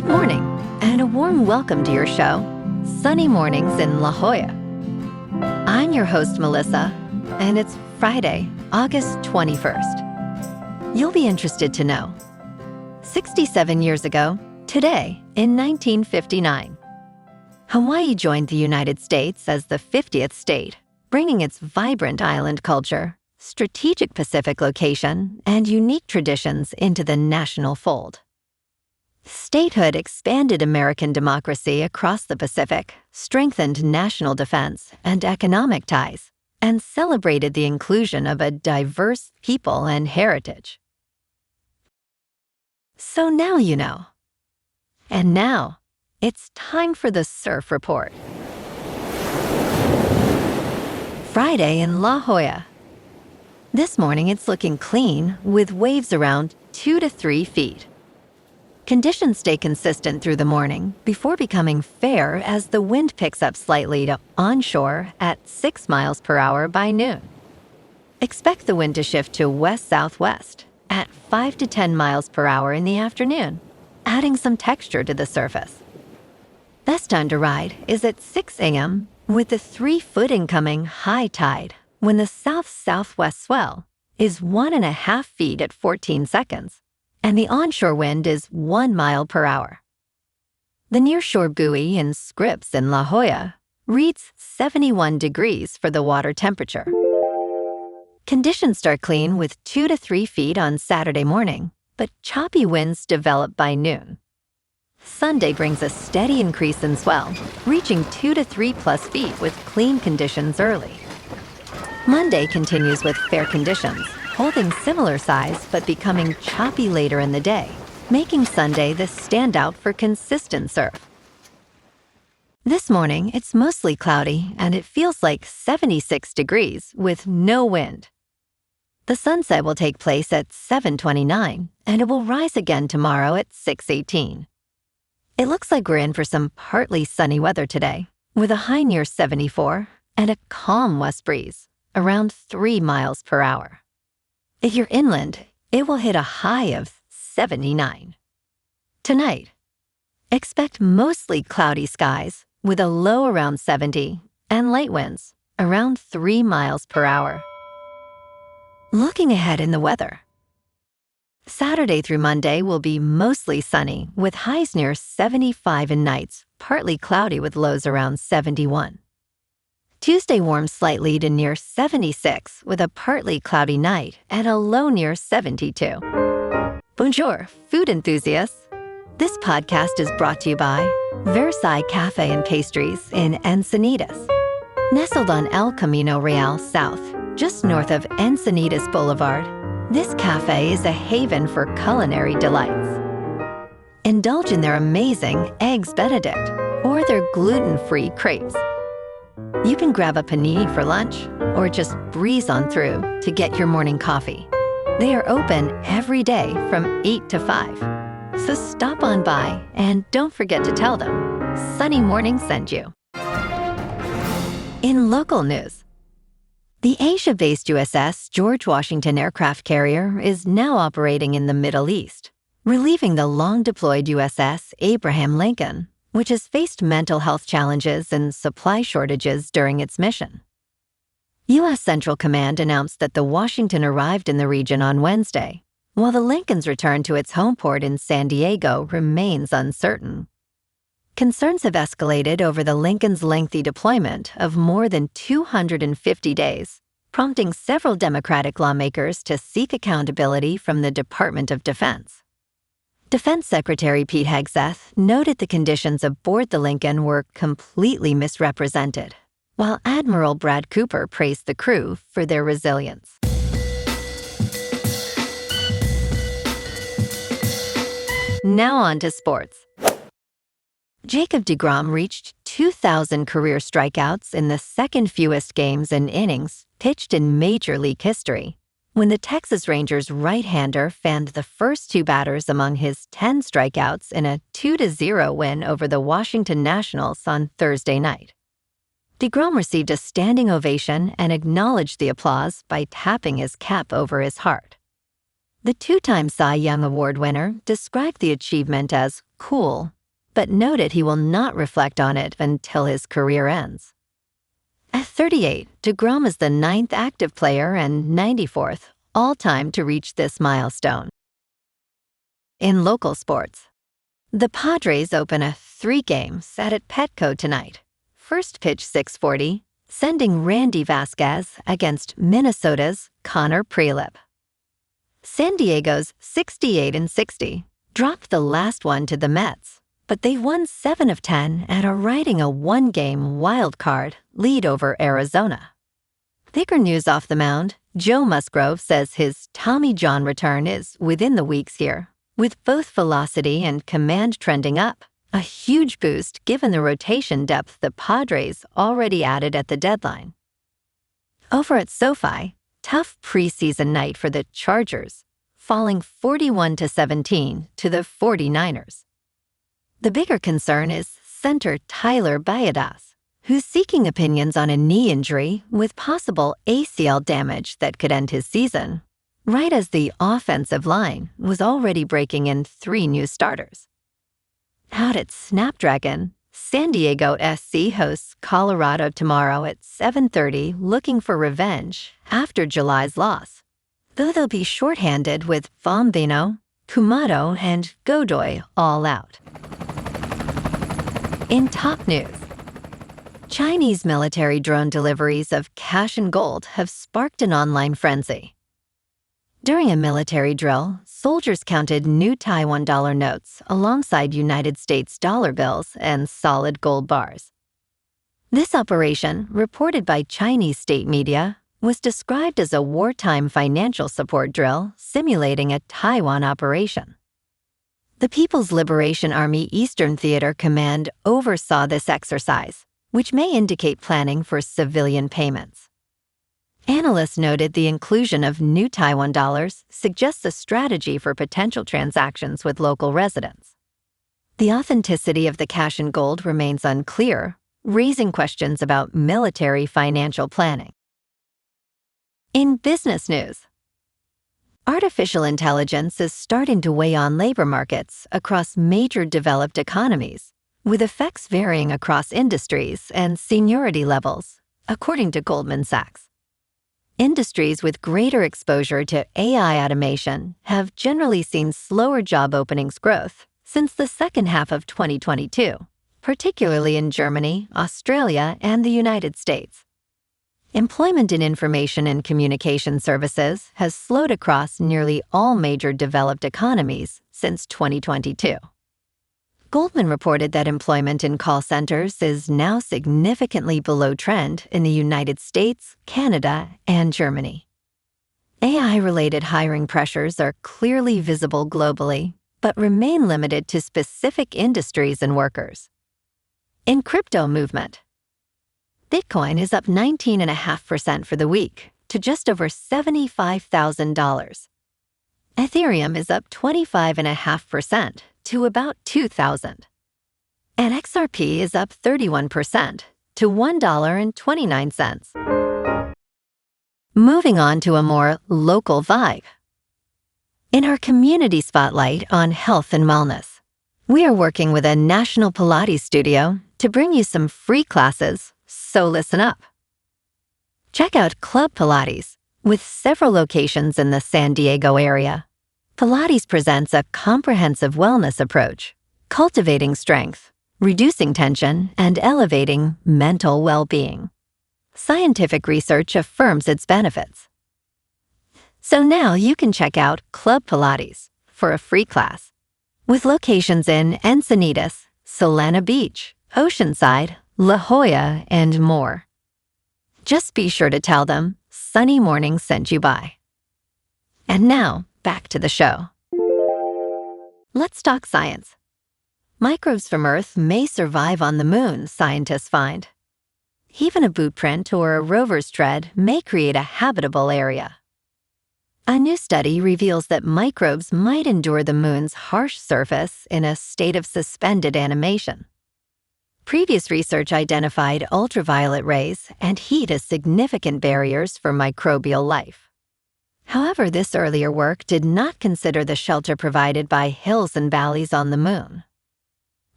Good morning, and a warm welcome to your show, Sunny Mornings in La Jolla. I'm your host, Melissa, and it's Friday, August 21st. You'll be interested to know, 67 years ago, today, in 1959, Hawaii joined the United States as the 50th state, bringing its vibrant island culture, strategic Pacific location, and unique traditions into the national fold. Statehood expanded American democracy across the Pacific, strengthened national defense and economic ties, and celebrated the inclusion of a diverse people and heritage. So now you know. And now, it's time for the Surf Report. Friday in La Jolla. This morning it's looking clean with waves around 2 to 3 feet. Conditions stay consistent through the morning before becoming fair as the wind picks up slightly to onshore at 6 miles per hour by noon. Expect the wind to shift to west-southwest at 5 to 10 miles per hour in the afternoon, adding some texture to the surface. Best time to ride is at 6 a.m. with a 3-foot incoming high tide when the south-southwest swell is 1.5 feet at 14 seconds. And the onshore wind is 1 mile per hour. The nearshore buoy in Scripps in La Jolla reads 71 degrees for the water temperature. Conditions start clean with 2 to 3 feet on Saturday morning, but choppy winds develop by noon. Sunday brings a steady increase in swell, reaching 2 to 3 plus feet with clean conditions early. Monday continues with fair conditions, holding similar size but becoming choppy later in the day, making Sunday the standout for consistent surf. This morning, it's mostly cloudy and it feels like 76 degrees with no wind. The sunset will take place at 7:29 and it will rise again tomorrow at 6:18. It looks like we're in for some partly sunny weather today, with a high near 74 and a calm west breeze, around 3 miles per hour. If you're inland, it will hit a high of 79. Tonight, expect mostly cloudy skies with a low around 70 and light winds around 3 miles per hour. Looking ahead in the weather. Saturday through Monday will be mostly sunny with highs near 75 and nights partly cloudy with lows around 71. Tuesday warms slightly to near 76 with a partly cloudy night and a low near 72. Bonjour, food enthusiasts. This podcast is brought to you by Versailles Cafe and Pastries in Encinitas. Nestled on El Camino Real South, just north of Encinitas Boulevard, this cafe is a haven for culinary delights. Indulge in their amazing Eggs Benedict or their gluten-free crepes. You can grab a panini for lunch or just breeze on through to get your morning coffee. They are open every day from 8 to 5. So stop on by and don't forget to tell them Sunny Morning sent you. In local news, the Asia-based USS George Washington aircraft carrier is now operating in the Middle East, relieving the long-deployed USS Abraham Lincoln, which has faced mental health challenges and supply shortages during its mission. U.S. Central Command announced that the Washington arrived in the region on Wednesday, while the Lincoln's return to its home port in San Diego remains uncertain. Concerns have escalated over the Lincoln's lengthy deployment of more than 250 days, prompting several Democratic lawmakers to seek accountability from the Department of Defense. Defense Secretary Pete Hegseth noted the conditions aboard the Lincoln were completely misrepresented, while Admiral Brad Cooper praised the crew for their resilience. Now on to sports. Jacob deGrom reached 2,000 career strikeouts in the second fewest games and innings pitched in Major League history, when the Texas Rangers right-hander fanned the first 2 batters among his 10 strikeouts in a 2-0 win over the Washington Nationals on Thursday night. DeGrom received a standing ovation and acknowledged the applause by tapping his cap over his heart. The two-time Cy Young Award winner described the achievement as cool, but noted he will not reflect on it until his career ends. At 38, DeGrom is the 9th active player and 94th all-time to reach this milestone. In local sports, the Padres open a 3-game set at Petco tonight. First pitch 6:40, sending Randy Vasquez against Minnesota's Connor Prelip. San Diego's 68-60 dropped the last one to the Mets, but they won 7 of 10 and are riding a 1-game wild card lead over Arizona. Bigger news off the mound, Joe Musgrove says his Tommy John return is within the weeks here, with both velocity and command trending up, a huge boost given the rotation depth the Padres already added at the deadline. Over at SoFi, tough preseason night for the Chargers, falling 41-17 to the 49ers. The bigger concern is center Tyler Bayadas, who's seeking opinions on a knee injury with possible ACL damage that could end his season, right as the offensive line was already breaking in 3 new starters. Out at Snapdragon, San Diego SC hosts Colorado tomorrow at 7:30, looking for revenge after July's loss, though they'll be shorthanded with Bombino, Kumado, and Godoy all out. In top news, Chinese military drone deliveries of cash and gold have sparked an online frenzy. During a military drill, soldiers counted new Taiwan dollar notes alongside United States dollar bills and solid gold bars. This operation, reported by Chinese state media, was described as a wartime financial support drill simulating a Taiwan operation. The People's Liberation Army Eastern Theater Command oversaw this exercise, which may indicate planning for civilian payments. Analysts noted the inclusion of new Taiwan dollars suggests a strategy for potential transactions with local residents. The authenticity of the cash and gold remains unclear, raising questions about military financial planning. In business news, artificial intelligence is starting to weigh on labor markets across major developed economies, with effects varying across industries and seniority levels, according to Goldman Sachs. Industries with greater exposure to AI automation have generally seen slower job openings growth since the second half of 2022, particularly in Germany, Australia, and the United States. Employment in information and communication services has slowed across nearly all major developed economies since 2022. Goldman reported that employment in call centers is now significantly below trend in the United States, Canada, and Germany. AI-related hiring pressures are clearly visible globally, but remain limited to specific industries and workers. In crypto movement, Bitcoin is up 19.5% for the week to just over $75,000. Ethereum is up 25.5% to about $2,000. And XRP is up 31% to $1.29. Moving on to a more local vibe. In our community spotlight on health and wellness, we are working with a national Pilates studio to bring you some free classes, so listen up. Check out Club Pilates, with several locations in the San Diego area. Pilates presents a comprehensive wellness approach, cultivating strength, reducing tension, and elevating mental well-being. Scientific research affirms its benefits. So now you can check out Club Pilates for a free class, with locations in Encinitas, Solana Beach, Oceanside, La Jolla, and more. Just be sure to tell them Sunny Morning sent you by. And now, back to the show. Let's talk science. Microbes from Earth may survive on the moon, scientists find. Even a boot print or a rover's tread may create a habitable area. A new study reveals that microbes might endure the moon's harsh surface in a state of suspended animation. Previous research identified ultraviolet rays and heat as significant barriers for microbial life. However, this earlier work did not consider the shelter provided by hills and valleys on the moon.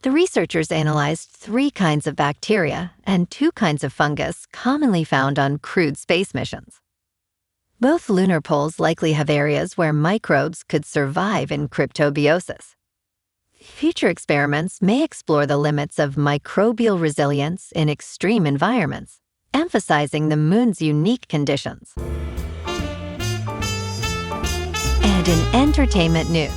The researchers analyzed 3 kinds of bacteria and 2 kinds of fungus commonly found on crewed space missions. Both lunar poles likely have areas where microbes could survive in cryptobiosis. Future experiments may explore the limits of microbial resilience in extreme environments, emphasizing the moon's unique conditions. And in entertainment news,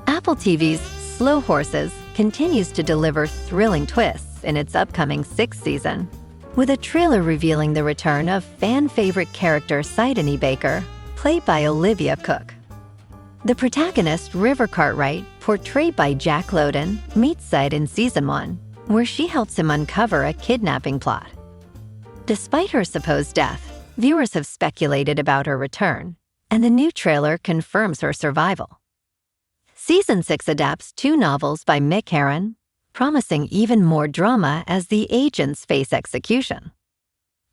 Apple TV's Slow Horses continues to deliver thrilling twists in its upcoming 6th season, with a trailer revealing the return of fan-favorite character Sidney Baker, played by Olivia Cooke. The protagonist, River Cartwright, portrayed by Jack Lowden, meets Sid in Season 1, where she helps him uncover a kidnapping plot. Despite her supposed death, viewers have speculated about her return, and the new trailer confirms her survival. Season 6 adapts 2 novels by Mick Herron, promising even more drama as the agents face execution.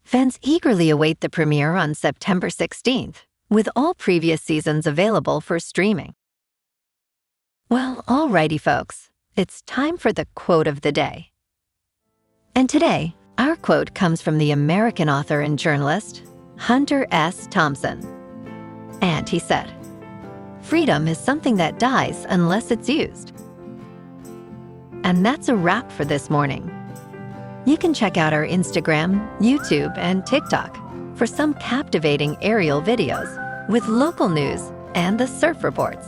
Fans eagerly await the premiere on September 16th, with all previous seasons available for streaming. Well, alrighty folks, it's time for the quote of the day. And today, our quote comes from the American author and journalist, Hunter S. Thompson. And he said, "Freedom is something that dies unless it's used." And that's a wrap for this morning. You can check out our Instagram, YouTube, and TikTok for some captivating aerial videos with local news and the surf reports.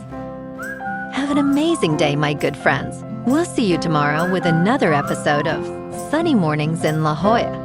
Have an amazing day, my good friends. We'll see you tomorrow with another episode of Sunny Mornings in La Jolla.